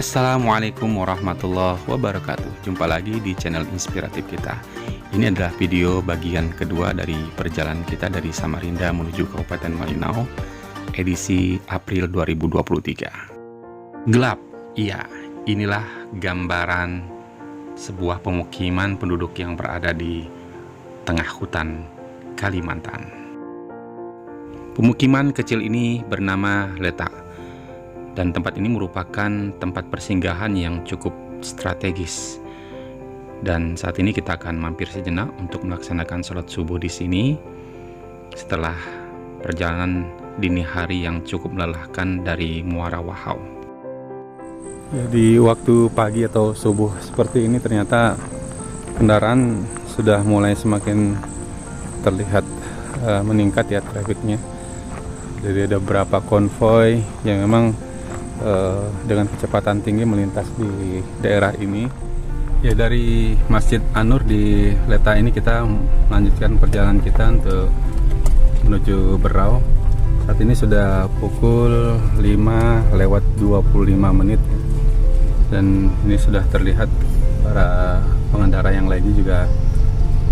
Assalamualaikum warahmatullahi wabarakatuh. Jumpa lagi di channel inspiratif kita. Ini adalah video bagian kedua dari perjalanan kita dari Samarinda menuju Kabupaten Malinau, edisi April 2023. Gelap, iya, inilah gambaran sebuah pemukiman penduduk yang berada di tengah hutan Kalimantan. Pemukiman kecil ini bernama Letak, dan tempat ini merupakan tempat persinggahan yang cukup strategis. Dan saat ini kita akan mampir sejenak untuk melaksanakan sholat subuh di sini setelah perjalanan dini hari yang cukup melelahkan dari Muara Wahau. Di waktu pagi atau subuh seperti ini ternyata kendaraan sudah mulai semakin terlihat meningkat ya trafiknya. Jadi ada beberapa konvoi yang memang dengan kecepatan tinggi melintas di daerah ini. Ya, dari Masjid An-Nur di Leta ini kita melanjutkan perjalanan kita untuk menuju Berau. Saat ini sudah pukul 5:25 dan ini sudah terlihat para pengendara yang lainnya juga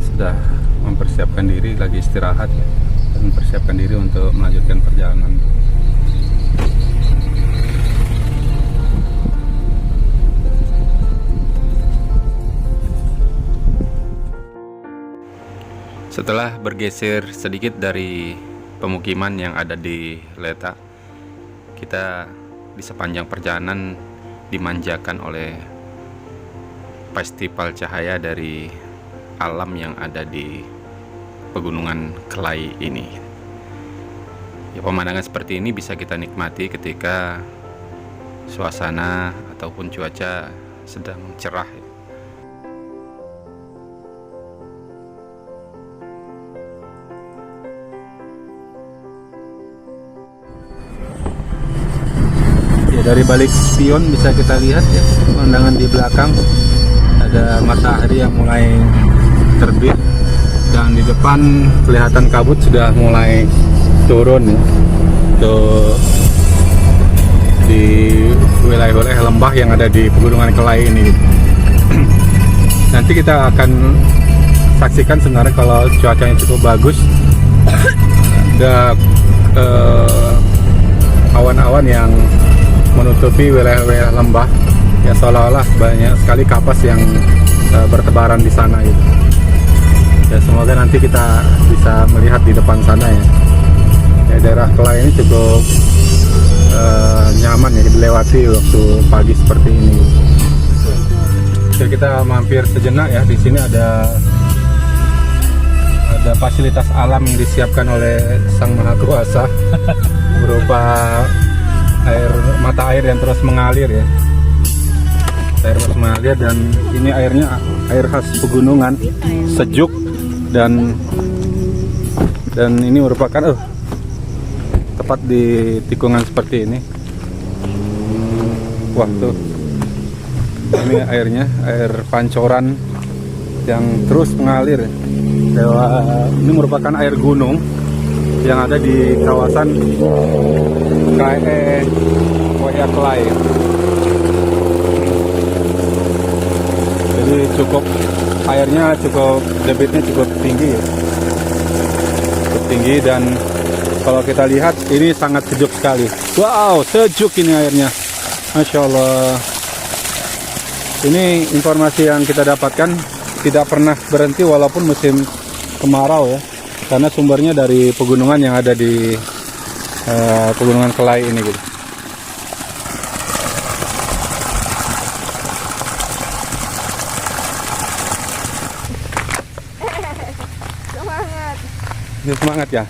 sudah mempersiapkan diri, lagi istirahat ya, dan mempersiapkan diri untuk melanjutkan perjalanan. Setelah bergeser sedikit dari pemukiman yang ada di Leta, kita di sepanjang perjalanan dimanjakan oleh festival cahaya dari alam yang ada di Pegunungan Kelai ini. Ya, pemandangan seperti ini bisa kita nikmati ketika suasana ataupun cuaca sedang cerah. Dari balik spion bisa kita lihat ya, pemandangan di belakang ada matahari yang mulai terbit, dan di depan kelihatan kabut sudah mulai turun ya. Tuh, di wilayah-wilayah lembah yang ada di Pegunungan Kelai ini. Nanti kita akan saksikan sebenarnya kalau cuacanya cukup bagus, ada awan-awan yang menutupi wilayah-wilayah lembah ya, seolah-olah banyak sekali kapas yang bertebaran di sana gitu. Ya, semoga nanti kita bisa melihat di depan sana ya. Ya, daerah Kelai ini cukup nyaman ya dilewati waktu pagi seperti ini. Jadi kita mampir sejenak ya, di sini ada fasilitas alam yang disiapkan oleh Sang Maha Kuasa berupa mata air yang terus mengalir ya. Air terus mengalir, dan ini airnya air khas pegunungan, sejuk dan ini merupakan tepat di tikungan seperti ini. Wah tuh, ini airnya air pancoran yang terus mengalir ya. Ini merupakan air gunung yang ada di kawasan Waya Kelai. Jadi airnya debitnya cukup tinggi ya. Cukup tinggi, dan kalau kita lihat ini sangat sejuk sekali. Wow, sejuk ini airnya, Masya Allah. Ini informasi yang kita dapatkan, tidak pernah berhenti walaupun musim kemarau ya, karena sumbernya dari pegunungan yang ada di Pegunungan Kelai ini gitu. Semangat. Semangat ya.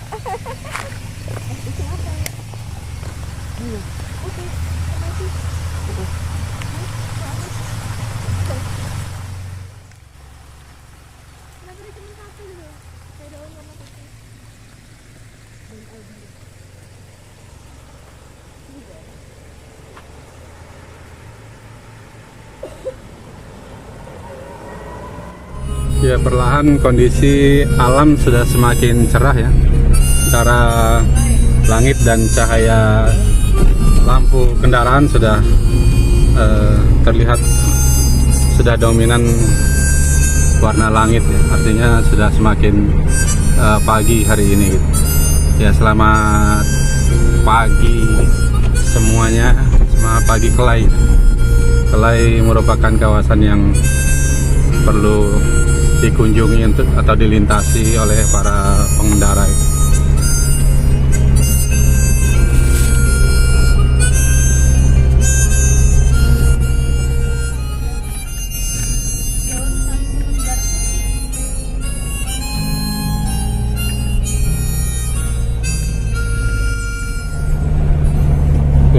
Ya, perlahan kondisi alam sudah semakin cerah ya, antara langit dan cahaya lampu kendaraan sudah terlihat sudah dominan warna langit ya, artinya sudah semakin pagi hari ini gitu. Ya, selamat pagi semuanya, selamat pagi Kelai. Kelai merupakan kawasan yang perlu dikunjungi atau dilintasi oleh para pengendara.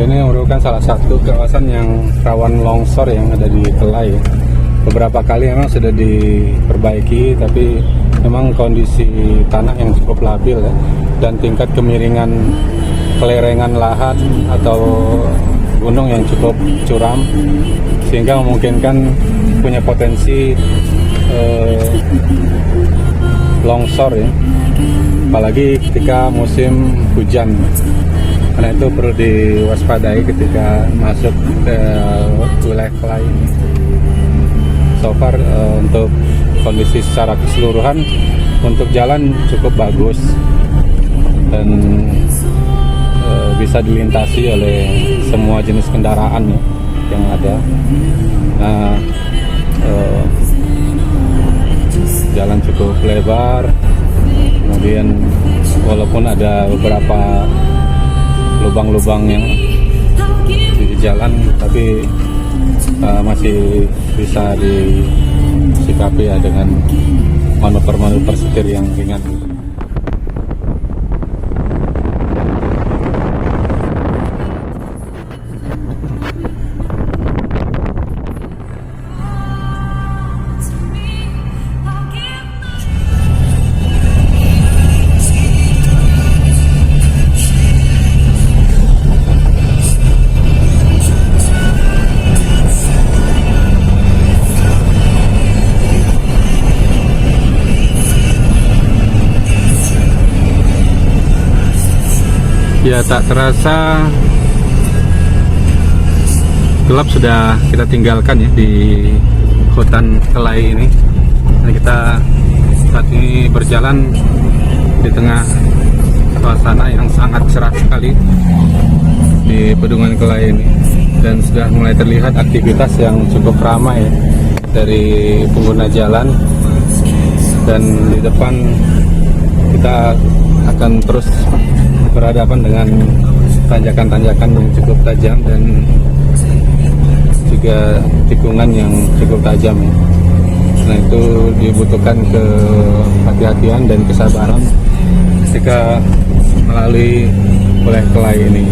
Ini merupakan salah satu kawasan yang rawan longsor yang ada di Kelai. Beberapa kali memang sudah diperbaiki, tapi memang kondisi tanah yang cukup labil ya, dan tingkat kemiringan kelerengan lahan atau gunung yang cukup curam, sehingga memungkinkan punya potensi longsor ya, apalagi ketika musim hujan. Karena itu perlu diwaspadai ketika masuk ke wilayah Kelai ini. So far untuk kondisi secara keseluruhan untuk jalan cukup bagus dan bisa dilintasi oleh semua jenis kendaraan ya, yang ada. Nah, jalan cukup lebar, kemudian walaupun ada beberapa lubang-lubang yang di jalan, tapi masih bisa disikapi ya dengan manuver-manuver setir yang ringan. Ya, tak terasa gelap sudah kita tinggalkan ya di hutan Kelai ini. Dan kita saat ini berjalan di tengah suasana yang sangat cerah sekali di Pedungan Kelai ini, dan sudah mulai terlihat aktivitas yang cukup ramai ya, dari pengguna jalan. Dan di depan kita akan terus berhadapan dengan tanjakan-tanjakan yang cukup tajam dan juga tikungan yang cukup tajam. Nah, itu dibutuhkan kehati-hatian dan kesabaran ketika melalui wilayah Kelai ini.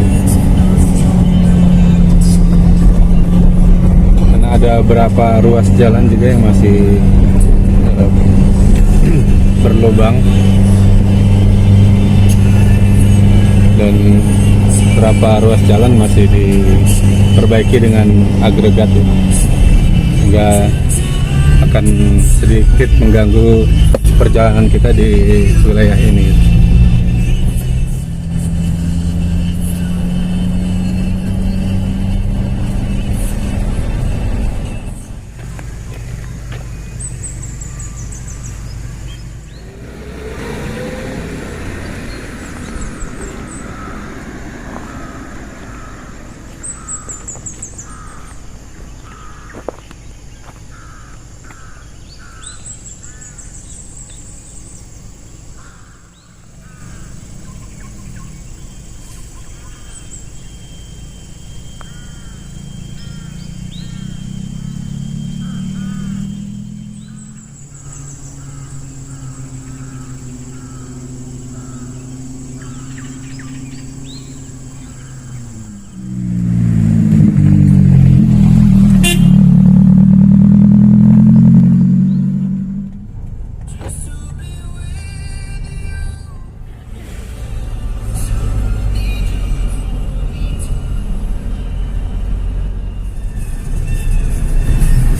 Karena ada beberapa ruas jalan juga yang masih berlubang, dan beberapa ruas jalan masih diperbaiki dengan agregat ya, sehingga akan sedikit mengganggu perjalanan kita di wilayah ini.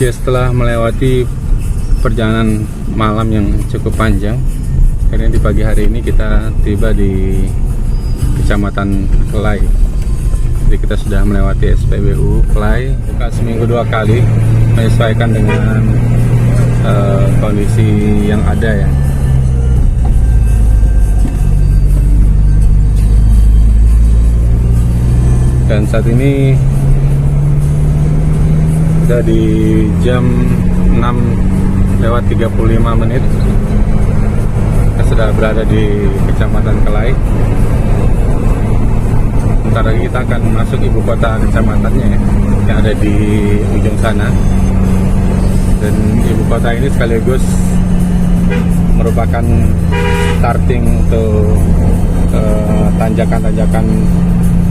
Ya, setelah melewati perjalanan malam yang cukup panjang, akhirnya di pagi hari ini kita tiba di Kecamatan Kelai. Jadi kita sudah melewati SPBU Klay, buka seminggu 2 kali, menyesuaikan dengan kondisi yang ada ya. Dan saat ini sudah di jam 6:35. Kita sudah berada di Kecamatan Klay. Bentar lagi kita akan masuk ibu kota kecamatannya ya, yang ada di ujung sana. Dan ibu kota ini sekaligus merupakan starting untuk tanjakan-tanjakan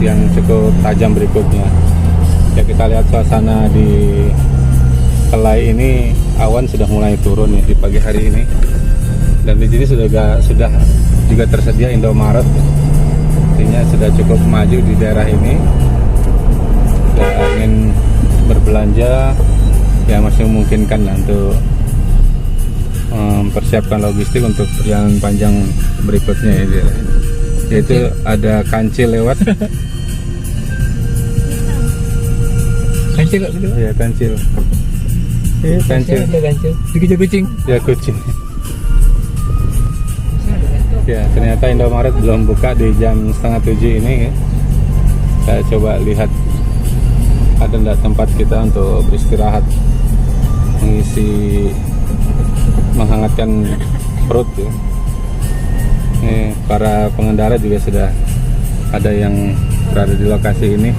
yang cukup tajam berikutnya. Ya, kita lihat suasana di Klay ini, awan sudah mulai turun ya di pagi hari ini. Dan di sini sudah juga tersedia Indomaret. Artinya sudah cukup maju di daerah ini. Jika ingin berbelanja ya masih memungkinkan lah untuk mempersiapkan logistik untuk perjalanan panjang berikutnya ya, di daerah ini. Yaitu ada kancil lewat. Kancil kok gitu? Ya, kancil. Iya, kancil. Kancil. Dikejar kucing. Ya, kucing. Ya, ternyata Indomaret belum buka di jam 6:30 ini ya. Saya coba lihat ada enggak tempat kita untuk beristirahat, menghangatkan perut ya. Ini para pengendara juga sudah ada yang berada di lokasi ini.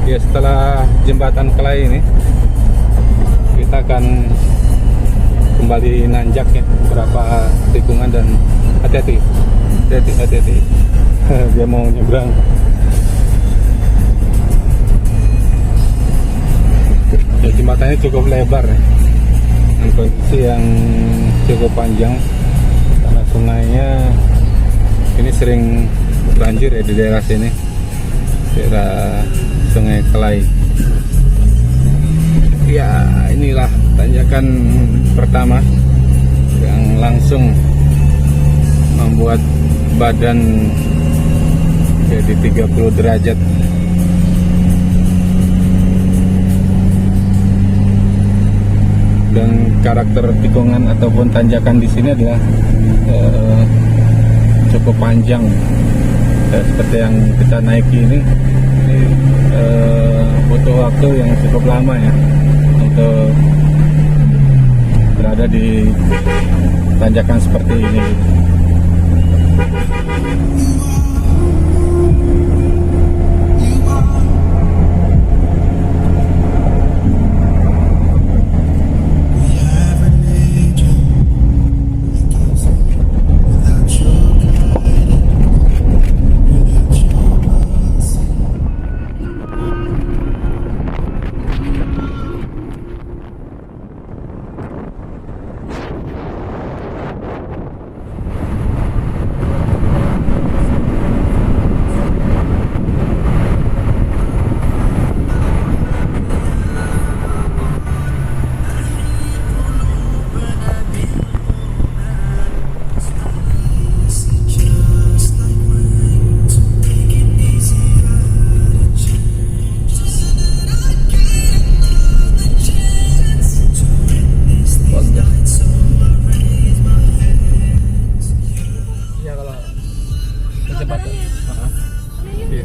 Ya, setelah jembatan Klay ini kita akan kembali nanjak ya beberapa tikungan, dan hati-hati dia mau nyebrang. Ya, jembatannya cukup lebar ya, dengan kondisi yang cukup panjang karena sungainya ini sering banjir ya di daerah sini, daerah Sungai Klay. Ya, inilah tanjakan pertama yang langsung membuat badan jadi 30 derajat. Dan karakter tikungan ataupun tanjakan di sini adalah cukup panjang. Seperti yang kita naiki ini butuh waktu yang cukup lama ya untuk berada di tanjakan seperti ini.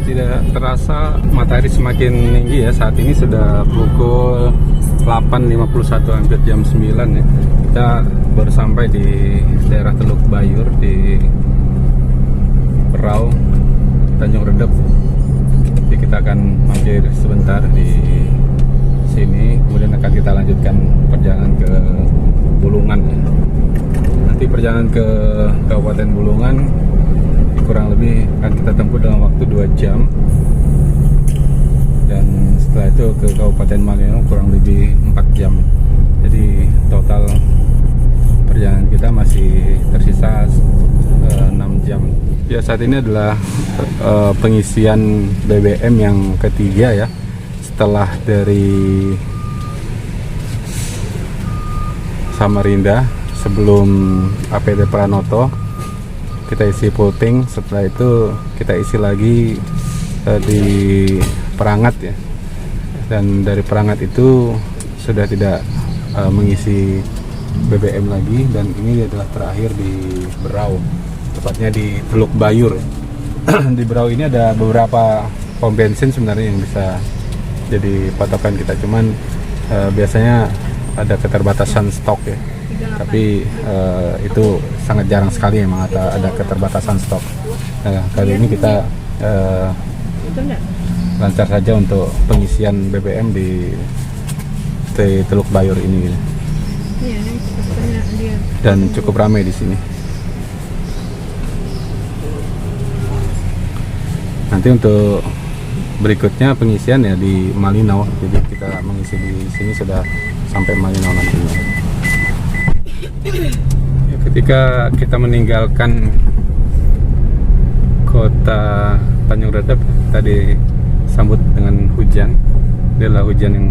Tidak terasa matahari semakin tinggi ya. Saat ini sudah pukul 8.51, hampir jam 9 ya. Kita baru sampai di daerah Teluk Bayur di Perau Tanjung Redep. Jadi kita akan mampir sebentar di sini, kemudian akan kita lanjutkan perjalanan ke Bulungan ya. Nanti perjalanan ke Kabupaten Bulungan kurang lebih akan kita tempuh dalam waktu 2 jam, dan setelah itu ke Kabupaten Malino kurang lebih 4 jam. Jadi total perjalanan kita masih tersisa 6 jam. Ya, saat ini adalah pengisian BBM yang ketiga ya, setelah dari Samarinda sebelum APT Pranoto kita isi full tank. Setelah itu kita isi lagi di Perangat ya, dan dari Perangat itu sudah tidak mengisi BBM lagi, dan ini adalah terakhir di Berau, tepatnya di Teluk Bayur. Di Berau ini ada beberapa pom bensin sebenarnya yang bisa jadi patokan kita, cuman biasanya ada keterbatasan stok ya, tapi itu sangat jarang sekali memang ada keterbatasan stok. Nah, kali ini kita lancar saja untuk pengisian BBM di Teluk Bayur ini, dan cukup ramai di sini. Nanti untuk berikutnya pengisian ya di Malinau, jadi kita mengisi di sini sudah sampai Malinau nantinya. Ya, ketika kita meninggalkan kota Tanjung Redep, tadi sambut dengan hujan. Ini adalah hujan yang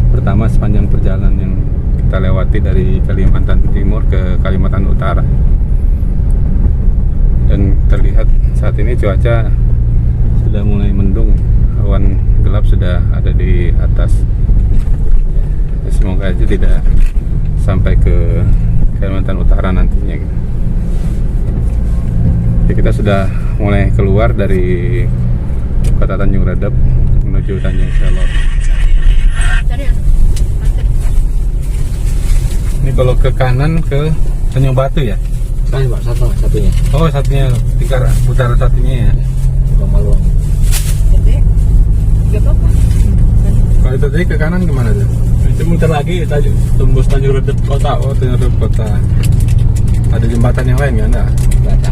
pertama sepanjang perjalanan yang kita lewati dari Kalimantan Timur ke Kalimantan Utara. Dan terlihat saat ini cuaca sudah mulai mendung, awan gelap sudah ada di atas. Semoga aja tidak sampai ke Kalimantan Utara nantinya gitu. Jadi kita sudah mulai keluar dari kota Tanjung Redep menuju Tanjung Selor. Ini kalau ke kanan ke Tanjung Batu ya? Kan Pak, satunya. Oh, satunya tingkat utara satunya ya. Maluang. Kalau itu tadi ke kanan kemana tuh? Itu muter lagi tembus Tanjung Redep kota. Oh, Tanjung Redep kota. Ada jembatan yang lain nggak? Enggak. Baca.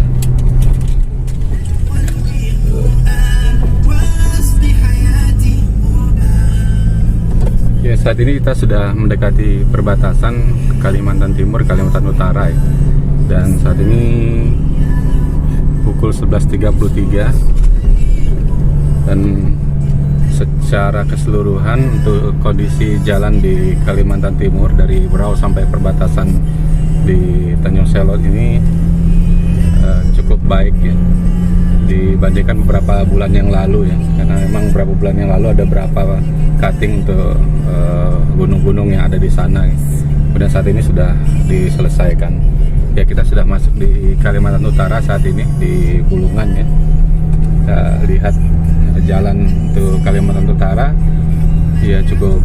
Ya, saat ini kita sudah mendekati perbatasan Kalimantan Timur, Kalimantan Utara ya. Dan saat ini pukul 11.33, dan secara keseluruhan untuk kondisi jalan di Kalimantan Timur dari Berau sampai perbatasan di Tanjung Selor ini cukup baik ya, dibandingkan beberapa bulan yang lalu ya, karena memang beberapa bulan yang lalu ada beberapa cutting untuk gunung-gunung yang ada di sana ya. Kemudian saat ini sudah diselesaikan ya, kita sudah masuk di Kalimantan Utara saat ini di Bulungan ya. Kita lihat jalan untuk Kalimantan Utara ya cukup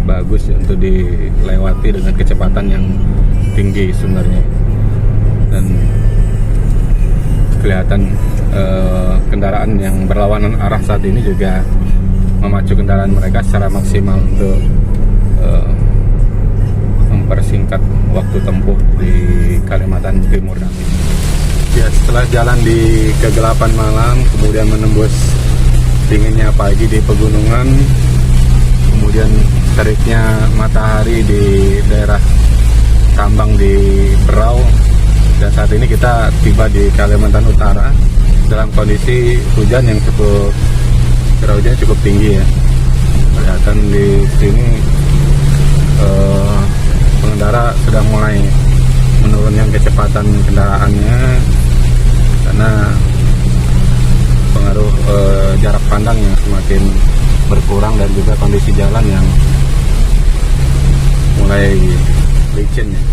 bagus ya, untuk dilewati dengan kecepatan yang tinggi sebenarnya, dan kelihatan kendaraan yang berlawanan arah saat ini juga memacu kendaraan mereka secara maksimal untuk mempersingkat waktu tempuh di Kalimantan Timur nanti. Ya, setelah jalan di kegelapan malam, kemudian menembus dinginnya pagi di pegunungan, kemudian teriknya matahari di daerah Kambang di Berau, dan saat ini kita tiba di Kalimantan Utara dalam kondisi hujan yang curah hujan cukup tinggi ya. Kelihatan di sini pengendara sudah mulai menurunkan kecepatan kendaraannya karena pengaruh jarak pandang yang semakin berkurang, dan juga kondisi jalan yang mulai licin ya.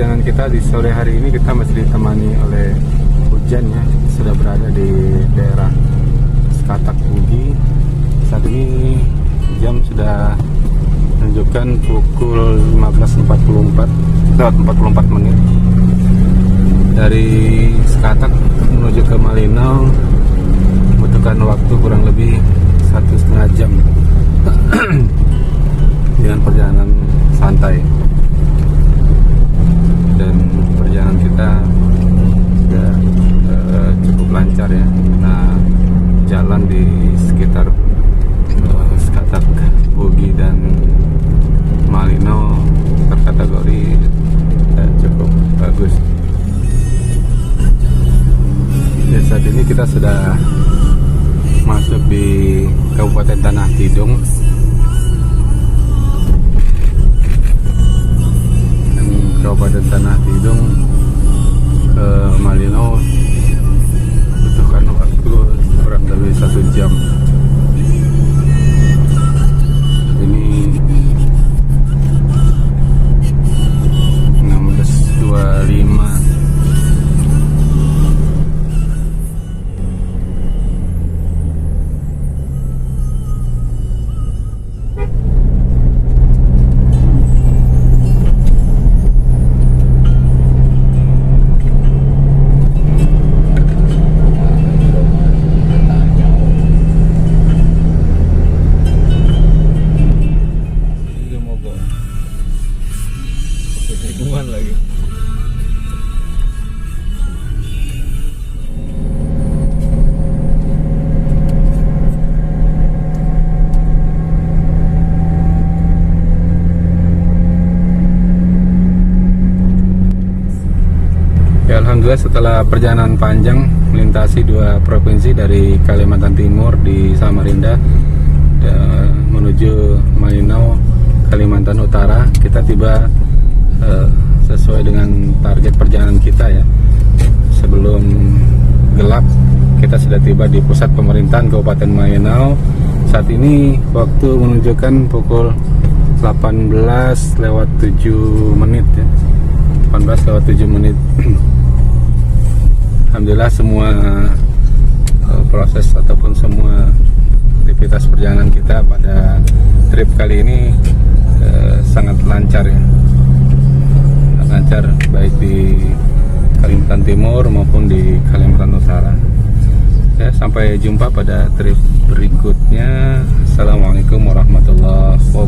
perjalanan kita di sore hari ini kita masih ditemani oleh hujan ya. Sudah berada di daerah Skatak Bugi. Saat ini jam sudah menunjukkan pukul 15.44 lewat 44 menit. Dari Skatak menuju ke Malinau membutuhkan waktu kurang lebih 1,5 jam dengan perjalanan santai. Dan perjalanan kita juga cukup lancar ya, karena jalan di sekitar Skatak Bugi dan Malinau terkategori cukup bagus. Ya, saat ini kita sudah masuk di Kabupaten Tanah Tidung. Dan Kabupaten Tanah Tidung ke Malinau butuhkan waktu kurang lebih 1 jam. Ini 16.25. Lagi. Ya, alhamdulillah setelah perjalanan panjang melintasi 2 provinsi dari Kalimantan Timur di Samarinda menuju Malinau Kalimantan Utara, kita tiba sesuai dengan target perjalanan kita ya. Sebelum gelap kita sudah tiba di pusat pemerintahan Kabupaten Malinau. Saat ini waktu menunjukkan pukul 18 lewat 7 menit ya. 18 lewat 7 menit. Alhamdulillah semua proses ataupun semua aktivitas perjalanan kita pada trip kali ini sangat lancar ya. Lancar baik di Kalimantan Timur maupun di Kalimantan Utara. Sampai jumpa pada trip berikutnya. Assalamualaikum warahmatullahi wabarakatuh.